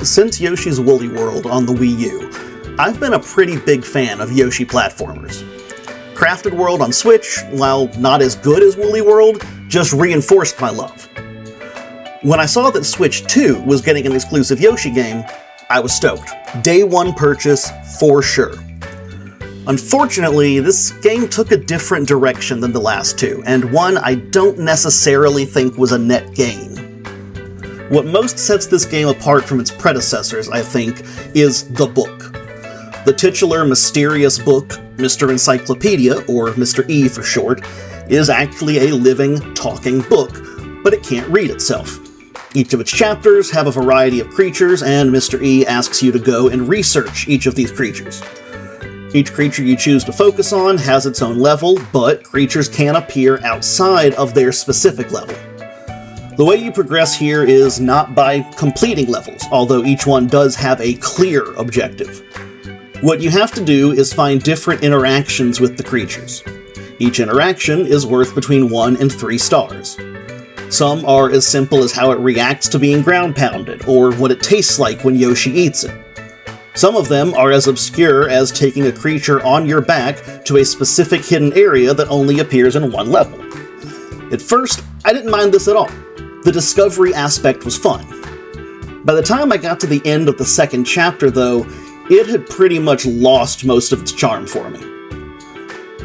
Since Yoshi's Woolly World on the Wii U, I've been a pretty big fan of Yoshi platformers. Crafted World on Switch, while not as good as Woolly World, just reinforced my love. When I saw that Switch 2 was getting an exclusive Yoshi game, I was stoked. Day one purchase, for sure. Unfortunately, this game took a different direction than the last two, and one I don't necessarily think was a net gain. What most sets this game apart from its predecessors, I think, is the book. The titular mysterious book, Mr. Encyclopedia, or Mr. E for short, is actually a living, talking book, but it can't read itself. Each of its chapters have a variety of creatures, and Mr. E asks you to go and research each of these creatures. Each creature you choose to focus on has its own level, but creatures can appear outside of their specific level. The way you progress here is not by completing levels, although each one does have a clear objective. What you have to do is find different interactions with the creatures. Each interaction is worth between 1 and 3 stars. Some are as simple as how it reacts to being ground pounded, or what it tastes like when Yoshi eats it. Some of them are as obscure as taking a creature on your back to a specific hidden area that only appears in one level. At first, I didn't mind this at all. The discovery aspect was fun. By the time I got to the end of the second chapter, though, it had pretty much lost most of its charm for me.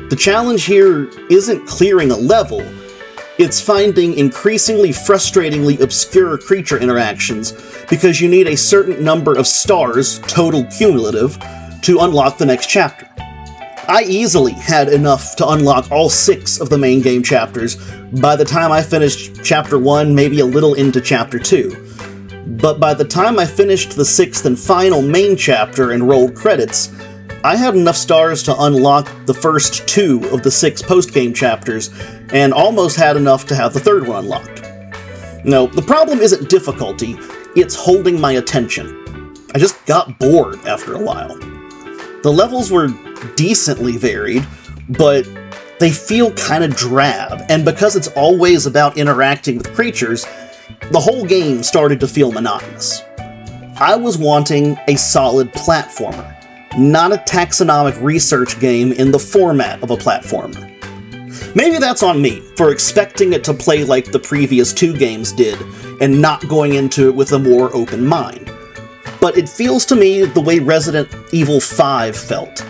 The challenge here isn't clearing a level, it's finding increasingly frustratingly obscure creature interactions because you need a certain number of stars, total cumulative, to unlock the next chapter. I easily had enough to unlock all 6 of the main game chapters by the time I finished Chapter 1, maybe a little into Chapter 2. But by the time I finished the 6th and final main chapter and rolled credits, I had enough stars to unlock the first 2 of the 6 post-game chapters, and almost had enough to have the 3rd one unlocked. No, the problem isn't difficulty, it's holding my attention. I just got bored after a while. The levels were decently varied, but they feel kinda drab, and because it's always about interacting with creatures, the whole game started to feel monotonous. I was wanting a solid platformer, not a taxonomic research game in the format of a platformer. Maybe that's on me, for expecting it to play like the previous 2 games did, and not going into it with a more open mind. But it feels to me the way Resident Evil 5 felt.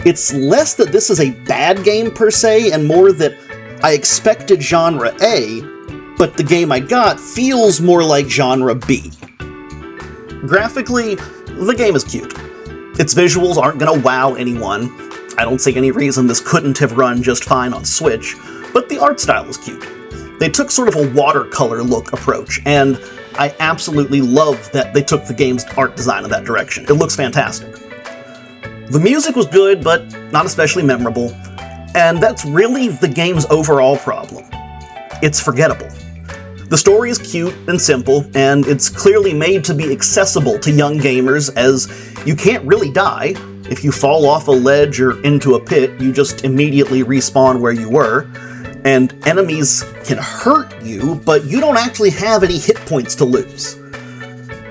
It's less that this is a bad game per se, and more that I expected genre A, but the game I got feels more like genre B. Graphically, the game is cute. Its visuals aren't gonna wow anyone. I don't see any reason this couldn't have run just fine on Switch, but the art style is cute. They took sort of a watercolor look approach, and I absolutely love that they took the game's art design in that direction. It looks fantastic. The music was good, but not especially memorable, and that's really the game's overall problem. It's forgettable. The story is cute and simple, and it's clearly made to be accessible to young gamers, as you can't really die. If you fall off a ledge or into a pit, you just immediately respawn where you were, and enemies can hurt you, but you don't actually have any hit points to lose.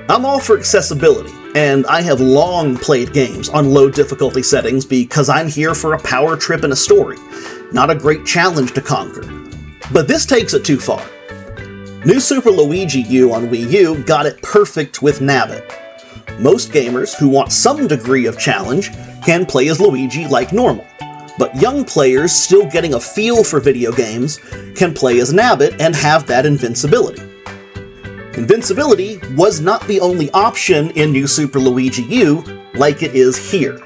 I'm all for accessibility, and I have long played games on low difficulty settings because I'm here for a power trip and a story, not a great challenge to conquer. But this takes it too far. New Super Luigi U on Wii U got it perfect with Nabbit. Most gamers who want some degree of challenge can play as Luigi like normal, but young players still getting a feel for video games can play as Nabbit and have that invincibility. Invincibility was not the only option in New Super Luigi U like it is here.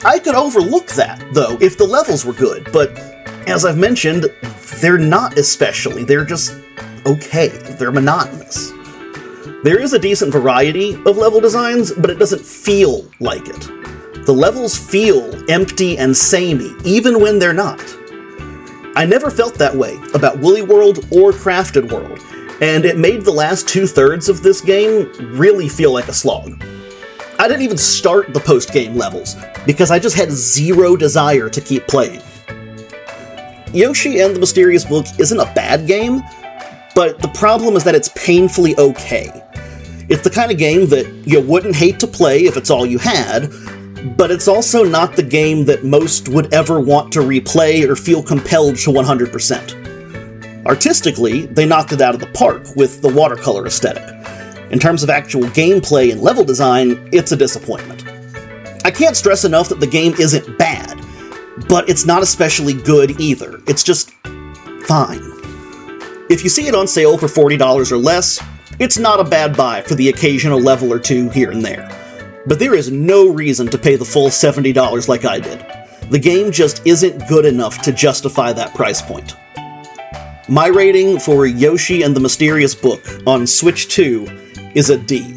I could overlook that, though, if the levels were good, but as I've mentioned, they're not especially, they're just okay, they're monotonous. There is a decent variety of level designs, but it doesn't feel like it. The levels feel empty and samey, even when they're not. I never felt that way about Woolly World or Crafted World, and it made the last 2/3 of this game really feel like a slog. I didn't even start the post-game levels, because I just had zero desire to keep playing. Yoshi and the Mysterious Book isn't a bad game, but the problem is that it's painfully okay. It's the kind of game that you wouldn't hate to play if it's all you had, but it's also not the game that most would ever want to replay or feel compelled to 100%. Artistically, they knocked it out of the park with the watercolor aesthetic. In terms of actual gameplay and level design, it's a disappointment. I can't stress enough that the game isn't bad, but it's not especially good either. It's just fine. If you see it on sale for $40 or less, it's not a bad buy for the occasional level or two here and there. But there is no reason to pay the full $70 like I did. The game just isn't good enough to justify that price point. My rating for Yoshi and the Mysterious Book on Switch 2 is a D.